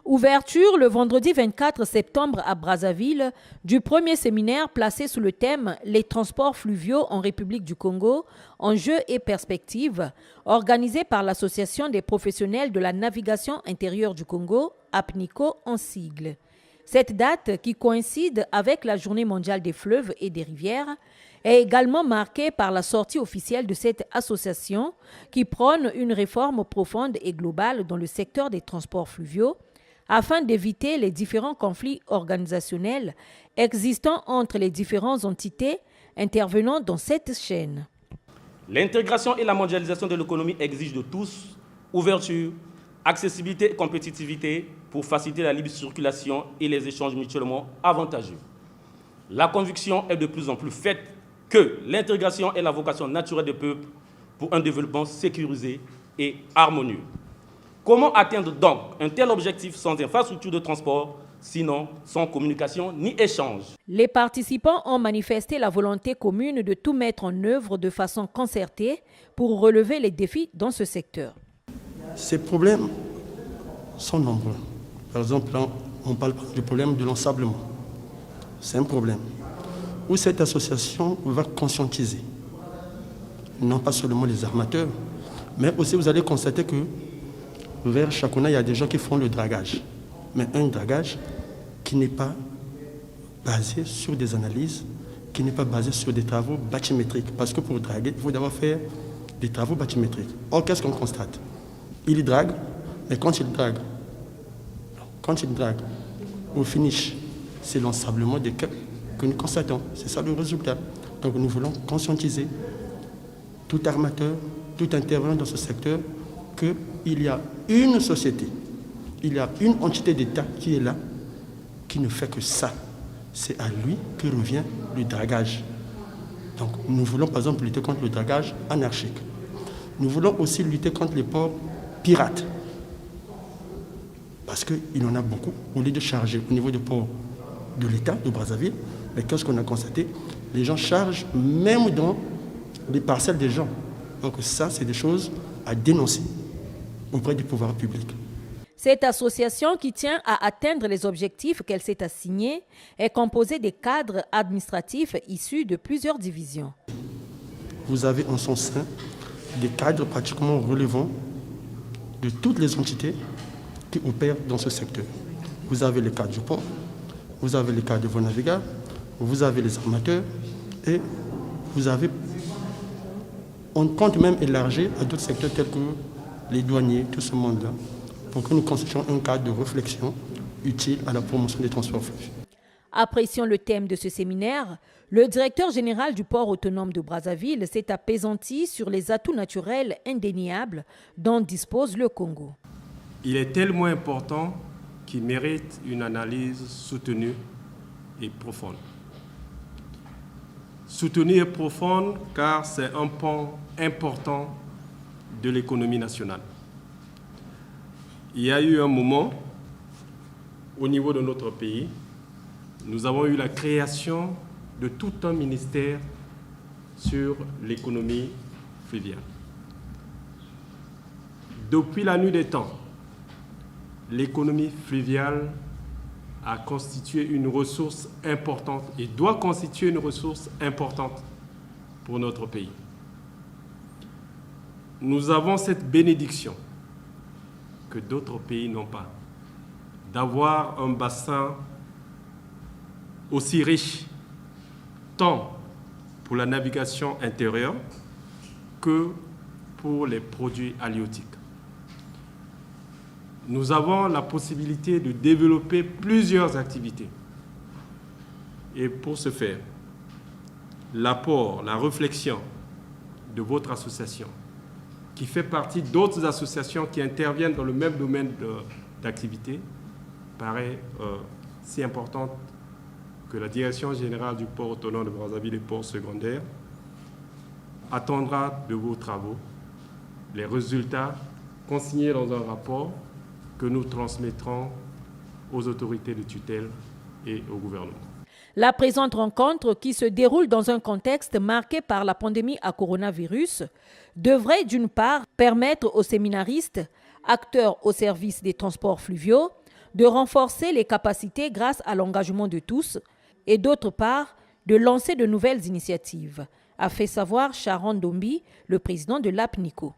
Ouverture le vendredi 24 septembre à Brazzaville du premier séminaire placé sous le thème « Les transports fluviaux en République du Congo, enjeux et perspectives » organisé par l'Association des professionnels de la navigation intérieure du Congo, APNICO en sigle. Cette date, qui coïncide avec la Journée mondiale des fleuves et des rivières, est également marquée par la sortie officielle de cette association qui prône une réforme profonde et globale dans le secteur des transports fluviaux afin d'éviter les différents conflits organisationnels existants entre les différentes entités intervenant dans cette chaîne. L'intégration et la mondialisation de l'économie exigent de tous ouverture, accessibilité et compétitivité pour faciliter la libre circulation et les échanges mutuellement avantageux. La conviction est de plus en plus faite que l'intégration est la vocation naturelle des peuples pour un développement sécurisé et harmonieux. Comment atteindre donc un tel objectif sans infrastructure de transport, sinon sans communication ni échange? Les participants ont manifesté la volonté commune de tout mettre en œuvre de façon concertée pour relever les défis dans ce secteur. Ces problèmes sont nombreux. Par exemple, là, on parle du problème de l'ensablement. C'est un problème où cette association va conscientiser, non pas seulement les armateurs, mais aussi vous allez constater que vers Chakona, il y a des gens qui font le dragage. Mais un dragage qui n'est pas basé sur des analyses, qui n'est pas basé sur des travaux bathymétriques. Parce que pour draguer, il faut d'abord faire des travaux bathymétriques. Or, qu'est-ce qu'on constate? Il drague, mais quand il drague, au finish, c'est l'ensablement des queues que nous constatons. C'est ça le résultat. Donc nous voulons conscientiser tout armateur, tout intervenant dans ce secteur, qu'il y a une société, il y a une entité d'État qui est là, qui ne fait que ça. C'est à lui que revient le dragage. Donc nous voulons par exemple lutter contre le dragage anarchique. Nous voulons aussi lutter contre les ports pirates. Parce qu'il en a beaucoup. Au lieu de charger au niveau du port de l'État, de Brazzaville, mais qu'est-ce qu'on a constaté? Les gens chargent même dans les parcelles des gens. Donc ça, c'est des choses à dénoncer auprès du pouvoir public. Cette association, qui tient à atteindre les objectifs qu'elle s'est assignés, est composée des cadres administratifs issus de plusieurs divisions. Vous avez en son sein des cadres pratiquement relevant de toutes les entités qui opèrent dans ce secteur. Vous avez les cadres du port, vous avez les cadres de vos navigants, vous avez les armateurs et vous avez... On compte même élargir à d'autres secteurs tels que les douaniers, tout ce monde-là, pour que nous constituions un cadre de réflexion utile à la promotion des transports fluviaux. Appréciant le thème de ce séminaire, le directeur général du port autonome de Brazzaville s'est apaisanti sur les atouts naturels indéniables dont dispose le Congo. Il est tellement important qu'il mérite une analyse soutenue et profonde. Soutenue et profonde car c'est un pan important de l'économie nationale. Il y a eu un moment, au niveau de notre pays, nous avons eu la création de tout un ministère sur l'économie fluviale. Depuis la nuit des temps, l'économie fluviale a constitué une ressource importante et doit constituer une ressource importante pour notre pays. Nous avons cette bénédiction que d'autres pays n'ont pas, d'avoir un bassin aussi riche, tant pour la navigation intérieure que pour les produits halieutiques. Nous avons la possibilité de développer plusieurs activités. Et pour ce faire, l'apport, la réflexion de votre association, qui fait partie d'autres associations qui interviennent dans le même domaine d'activité, paraît si importante que la Direction générale du port autonome de Brazzaville et ports secondaires attendra de vos travaux les résultats consignés dans un rapport que nous transmettrons aux autorités de tutelle et au gouvernement. La présente rencontre, qui se déroule dans un contexte marqué par la pandémie à coronavirus, devrait d'une part permettre aux séminaristes, acteurs au service des transports fluviaux, de renforcer les capacités grâce à l'engagement de tous et d'autre part, de lancer de nouvelles initiatives, a fait savoir Sharon Dombi, le président de l'APNICO.